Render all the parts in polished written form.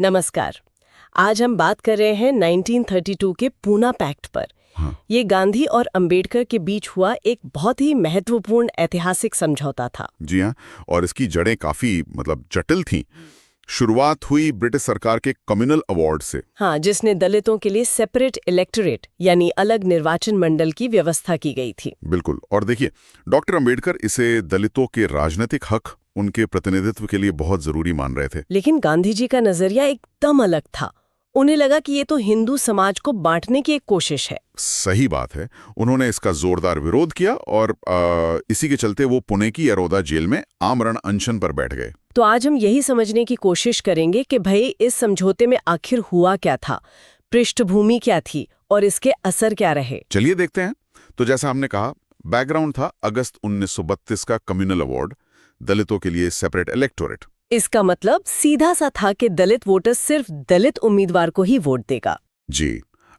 नमस्कार। आज हम बात कर रहे हैं 1932 के पूना पैक्ट पर। हाँ। ये गांधी और अंबेडकर के बीच हुआ एक बहुत ही महत्वपूर्ण ऐतिहासिक समझौता था। जी हाँ, और इसकी जड़ें काफी जटिल थीं। शुरुआत हुई ब्रिटिश सरकार के कम्युनल अवार्ड से। हाँ, जिसने दलितों के लिए सेपरेट इलेक्टोरेट यानी अलग निर्वाचन मंडल की व्यवस्था की गई थी। बिल्कुल। और देखिए, डॉक्टर अंबेडकर इसे दलितों के राजनीतिक हक, उनके प्रतिनिधित्व के लिए बहुत जरूरी मान रहे थे। लेकिन गांधी जी का नजरिया एकदम अलग था। उन्हें लगा कि ये तो हिंदू समाज को बांटने की एक कोशिश है। सही बात है। उन्होंने इसका जोरदार विरोध किया और इसी के चलते वो पुणे की यरोदा जेल में आमरण अनशन पर बैठ गए। तो आज हम यही समझने की कोशिश करेंगे कि भाई इस समझौते में आखिर हुआ क्या था, पृष्ठभूमि क्या थी और इसके असर क्या रहे। चलिए देखते हैं। तो जैसा हमने कहा, बैकग्राउंड था अगस्त 1932 का कम्युनल अवार्ड, दलितों के लिए सेपरेट इलेक्टोरेट। इसका मतलब सीधा सा था कि दलित वोटर सिर्फ दलित उम्मीदवार को ही वोट देगा। जी।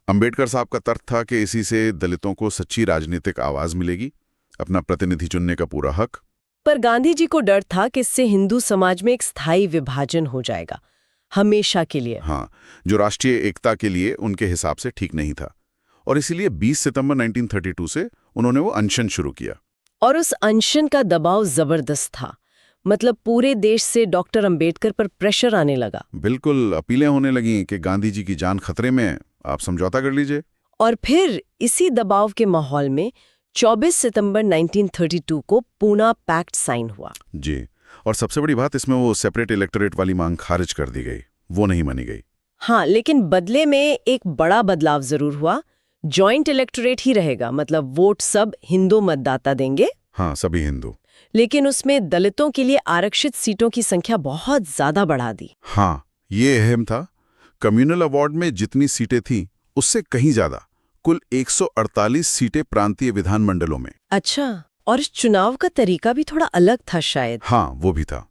अंबेडकर साहब का तर्क था कि इसी से दलितों को सच्ची राजनीतिक आवाज मिलेगी, अपना प्रतिनिधि चुनने का पूरा हक। पर गांधी जी को डर था कि इससे हिंदू समाज में एक स्थायी विभाजन हो जाएगा, हमेशा के लिए। हाँ, जो राष्ट्रीय एकता के लिए उनके हिसाब से ठीक नहीं था। और इसीलिए 20 सितंबर 1932 से उन्होंने वो अनशन शुरू किया। और उस अनशन का दबाव जबरदस्त था। मतलब पूरे देश से डॉक्टर अंबेडकर पर प्रेशर आने लगा। बिल्कुल, अपीलें होने लगीं कि गांधी जी की जान खतरे में है, आप समझौता कर लीजिए। और फिर इसी दबाव के माहौल में 24 सितंबर 1932 को पूना पैक्ट साइन हुआ। जी। और सबसे बड़ी बात, इसमें वो सेपरेट इलेक्टोरेट वाली मांग खारिज कर दी गई, वो नहीं मानी गई। हाँ, लेकिन बदले में एक बड़ा बदलाव जरूर हुआ। जॉइंट इलेक्टोरेट ही रहेगा, मतलब वोट सब हिंदू मतदाता देंगे। हाँ, सभी हिंदू। लेकिन उसमें दलितों के लिए आरक्षित सीटों की संख्या बहुत ज्यादा बढ़ा दी। हाँ, ये अहम था। कम्युनल अवार्ड में जितनी सीटें थीं, उससे कहीं ज्यादा, कुल 148 सीटें प्रांतीय विधानमंडलों में। अच्छा, और इस चुनाव का तरीका भी थोड़ा अलग था शायद। हाँ, वो भी था।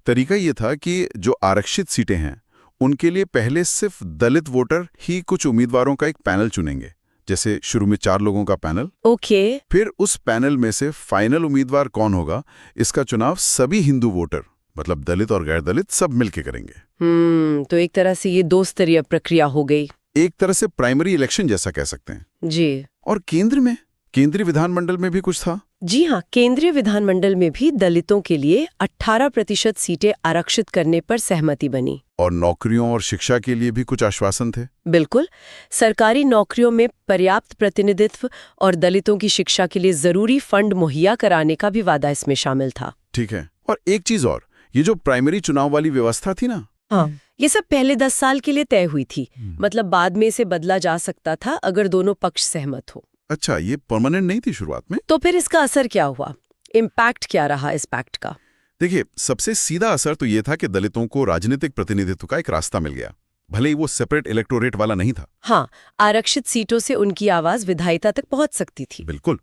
तरीका ये था कि जो आरक्षित सीटें हैं, उनके लिए पहले सिर्फ दलित वोटर ही कुछ उम्मीदवारों का एक पैनल चुनेंगे। जैसे शुरू में 4 लोगों का पैनल। ओके। फिर उस पैनल में से फाइनल उम्मीदवार कौन होगा, इसका चुनाव सभी हिंदू वोटर, मतलब दलित और गैर दलित, सब मिलके करेंगे। तो एक तरह से ये 2 स्तरीय प्रक्रिया हो गई। एक तरह से प्राइमरी इलेक्शन जैसा कह सकते हैं। जी। और केंद्र में, केंद्रीय विधानमंडल में भी कुछ था। जी हाँ, केंद्रीय विधानमंडल में भी दलितों के लिए 18% सीटें आरक्षित करने पर सहमति बनी। और नौकरियों और शिक्षा के लिए भी कुछ आश्वासन थे। बिल्कुल, सरकारी नौकरियों में पर्याप्त प्रतिनिधित्व और दलितों की शिक्षा के लिए जरूरी फंड मुहैया कराने का भी वादा इसमें शामिल था। ठीक है। और एक चीज और, ये जो प्राइमरी चुनाव वाली व्यवस्था थी ना, हाँ, ये सब पहले 10 साल के लिए तय हुई थी। मतलब बाद में इसे बदला जा सकता था अगर दोनों पक्ष सहमत हो। अच्छा, ये परमानेंट नहीं थी शुरुआत में। तो फिर इसका असर क्या हुआ, इम्पैक्ट क्या रहा इस पैक्ट का? देखिए, सबसे सीधा असर तो ये था कि दलितों को राजनीतिक प्रतिनिधित्व का एक रास्ता मिल गया, भले ही वो सेपरेट इलेक्टोरेट वाला नहीं था। हाँ, आरक्षित सीटों से उनकी आवाज विधायिका तक पहुंच सकती थी। बिल्कुल।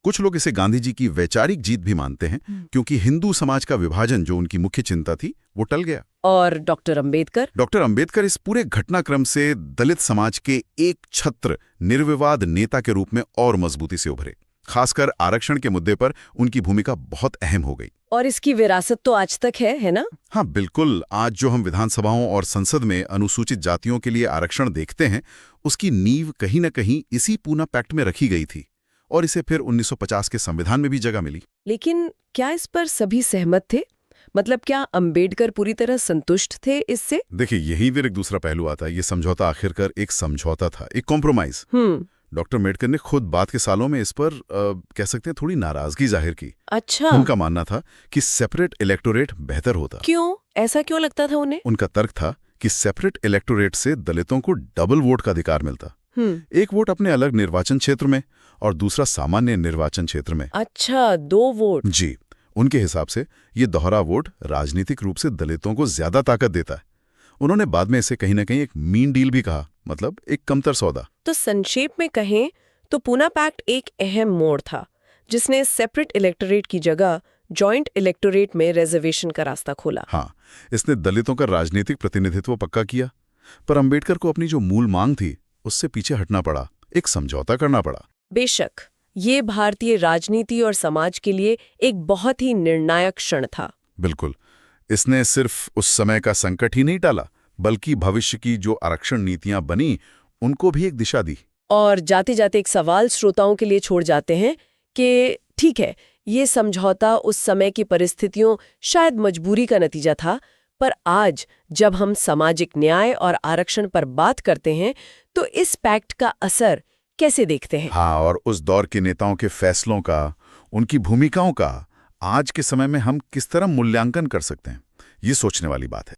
कुछ लोग इसे गांधी जी की वैचारिक जीत भी मानते हैं, क्योंकि हिंदू समाज का विभाजन, जो उनकी मुख्य चिंता थी, वो टल गया। और डॉक्टर अंबेडकर इस पूरे घटनाक्रम से दलित समाज के एक छत्र निर्विवाद नेता के रूप में और मजबूती से उभरे। खासकर आरक्षण के मुद्दे पर उनकी भूमिका बहुत अहम हो गई। और इसकी विरासत तो आज तक है ना? हाँ, बिल्कुल। आज जो हम विधानसभाओं और संसद में अनुसूचित जातियों के लिए आरक्षण देखते हैं, उसकी नींव कहीं न कहीं इसी पूना पैक्ट में रखी गई थी, और इसे फिर 1950 के संविधान में भी जगह मिली। लेकिन क्या इस पर सभी सहमत थे? मतलब क्या अंबेडकर पूरी तरह संतुष्ट थे इससे? देखिए, यही फिर एक दूसरा पहलू आता है। ये समझौता आखिरकार एक समझौता था, एक कॉम्प्रोमाइज। डॉक्टर अंबेडकर ने खुद बाद के सालों में इस पर कह सकते हैं थोड़ी नाराजगी जाहिर की। अच्छा। उनका मानना था कि सेपरेट इलेक्टोरेट बेहतर होता। क्यों? ऐसा क्यों लगता था उन्हें? उनका तर्क था कि सेपरेट इलेक्टोरेट से दलितों को डबल वोट का अधिकार मिलता। एक वोट अपने अलग निर्वाचन क्षेत्र में और दूसरा सामान्य निर्वाचन क्षेत्र में। अच्छा, 2 वोट। जी। उनके हिसाब से ये दोहरा वोट राजनीतिक रूप से दलितों को ज्यादा ताकत देता है। उन्होंने बाद में इसे कहीं ना कहीं एक मीन डील भी कहा, मतलब एक कमतर सौदा। तो संक्षेप में कहें तो पूना पैक्ट एक अहम मोड़ था, जिसने सेपरेट इलेक्टोरेट की जगह जॉइंट इलेक्टोरेट में रिजर्वेशन का रास्ता खोला। हाँ, इसने दलितों का राजनीतिक प्रतिनिधित्व पक्का किया। पर अंबेडकर को अपनी जो मूल मांग थी, उससे पीछे हटना पड़ा, एक समझौता करना पड़ा। बेशक, ये भारतीय राजनीति और समाज के लिए एक बहुत ही निर्णायक क्षण था। बिल्कुल। इसने सिर्फ उस समय का संकट ही नहीं टाला, बल्कि भविष्य की जो आरक्षण नीतियां बनी उनको भी एक दिशा दी। और जाते जाते एक सवाल श्रोताओं के लिए छोड़ जाते हैं कि ठीक है, ये समझौता उस समय की परिस्थितियों, शायद मजबूरी का नतीजा था, पर आज जब हम सामाजिक न्याय और आरक्षण पर बात करते हैं तो इस पैक्ट का असर कैसे देखते हैं? हाँ, और उस दौर के नेताओं के फैसलों का, उनकी भूमिकाओं का आज के समय में हम किस तरह मूल्यांकन कर सकते हैं, ये सोचने वाली बात है।